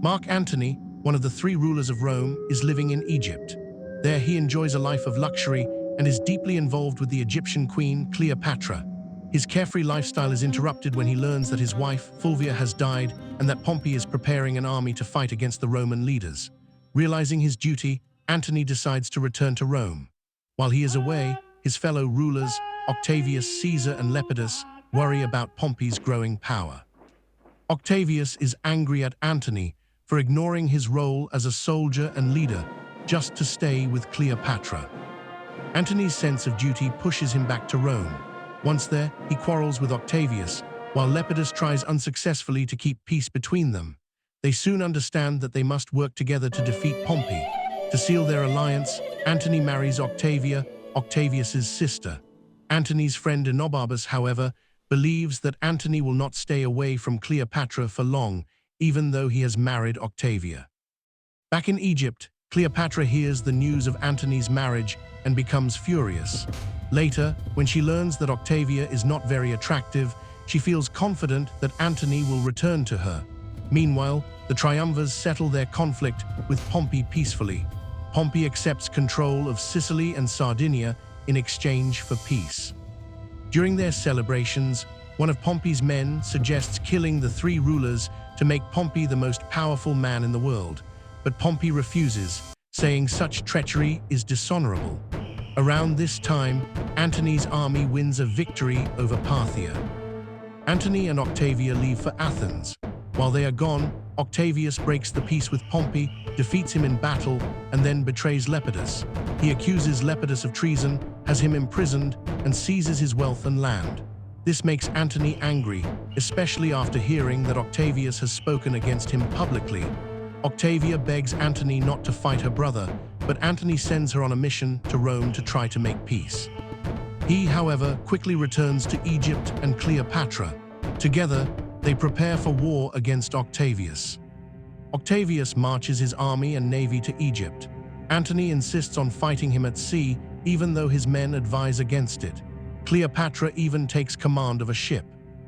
Mark Antony, one of the three rulers of Rome, is living in Egypt. There he enjoys a life of luxury and is deeply involved with the Egyptian queen Cleopatra. His carefree lifestyle is interrupted when he learns that his wife, Fulvia, has died and that Pompey is preparing an army to fight against the Roman leaders. Realizing his duty, Antony decides to return to Rome. While he is away, his fellow rulers, Octavius Caesar and Lepidus, worry about Pompey's growing power. Octavius is angry at Antony for ignoring his role as a soldier and leader just to stay with Cleopatra. Antony's sense of duty pushes him back to Rome. Once there, he quarrels with Octavius, while Lepidus tries unsuccessfully to keep peace between them. They soon understand that they must work together to defeat Pompey. To seal their alliance, Antony marries Octavia, Octavius's sister. Antony's friend Enobarbus, however, believes that Antony will not stay away from Cleopatra for long, even though he has married Octavia. Back in Egypt, Cleopatra hears the news of Antony's marriage and becomes furious. Later, when she learns that Octavia is not very attractive, she feels confident that Antony will return to her. Meanwhile, the triumvirs settle their conflict with Pompey peacefully. Pompey accepts control of Sicily and Sardinia in exchange for peace. During their celebrations, one of Pompey's men suggests killing the three rulers to make Pompey the most powerful man in the world. But Pompey refuses, saying such treachery is dishonorable. Around this time, Antony's army wins a victory over Parthia. Antony and Octavia leave for Athens. While they are gone, Octavius breaks the peace with Pompey, defeats him in battle, and then betrays Lepidus. He accuses Lepidus of treason, has him imprisoned, and seizes his wealth and land. This makes Antony angry, especially after hearing that Octavius has spoken against him publicly. Octavia begs Antony not to fight her brother, but Antony sends her on a mission to Rome to try to make peace. He, however, quickly returns to Egypt and Cleopatra. Together, they prepare for war against Octavius. Octavius marches his army and navy to Egypt. Antony insists on fighting him at sea, even though his men advise against it. Cleopatra even takes command of a ship.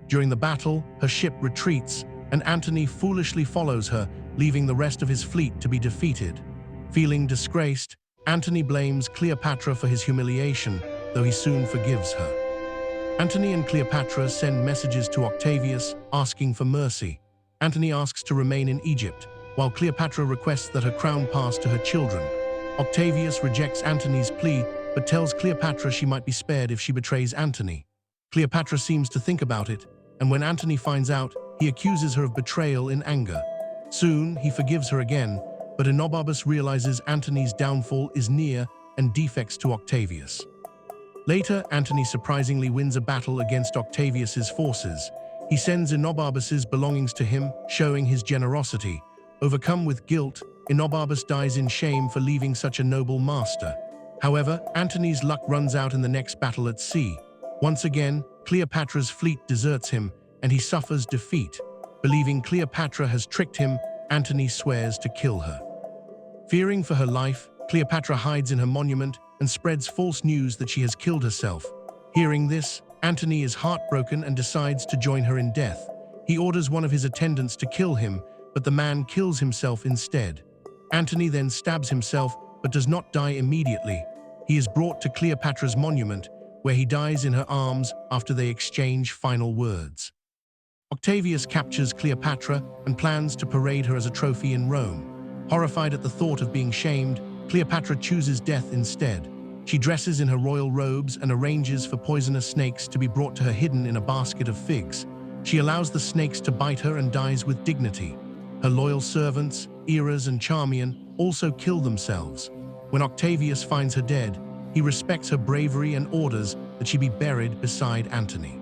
During the battle, her ship retreats, and Antony foolishly follows her, leaving the rest of his fleet to be defeated. Feeling disgraced, Antony blames Cleopatra for his humiliation, though he soon forgives her. Antony and Cleopatra send messages to Octavius, asking for mercy. Antony asks to remain in Egypt, while Cleopatra requests that her crown pass to her children. Octavius rejects Antony's plea, but tells Cleopatra she might be spared if she betrays Antony. Cleopatra seems to think about it, and when Antony finds out, he accuses her of betrayal in anger. Soon, he forgives her again, but Enobarbus realizes Antony's downfall is near and defects to Octavius. Later, Antony surprisingly wins a battle against Octavius's forces. He sends Enobarbus's belongings to him, showing his generosity. Overcome with guilt, Enobarbus dies in shame for leaving such a noble master. However, Antony's luck runs out in the next battle at sea. Once again, Cleopatra's fleet deserts him, and he suffers defeat. Believing Cleopatra has tricked him, Antony swears to kill her. Fearing for her life, Cleopatra hides in her monument and spreads false news that she has killed herself. Hearing this, Antony is heartbroken and decides to join her in death. He orders one of his attendants to kill him, but the man kills himself instead. Antony then stabs himself, but does not die immediately. He is brought to Cleopatra's monument, where he dies in her arms after they exchange final words. Octavius captures Cleopatra and plans to parade her as a trophy in Rome. Horrified at the thought of being shamed, Cleopatra chooses death instead. She dresses in her royal robes and arranges for poisonous snakes to be brought to her hidden in a basket of figs. She allows the snakes to bite her and dies with dignity. Her loyal servants, Eras and Charmian, also kill themselves. When Octavius finds her dead, he respects her bravery and orders that she be buried beside Antony.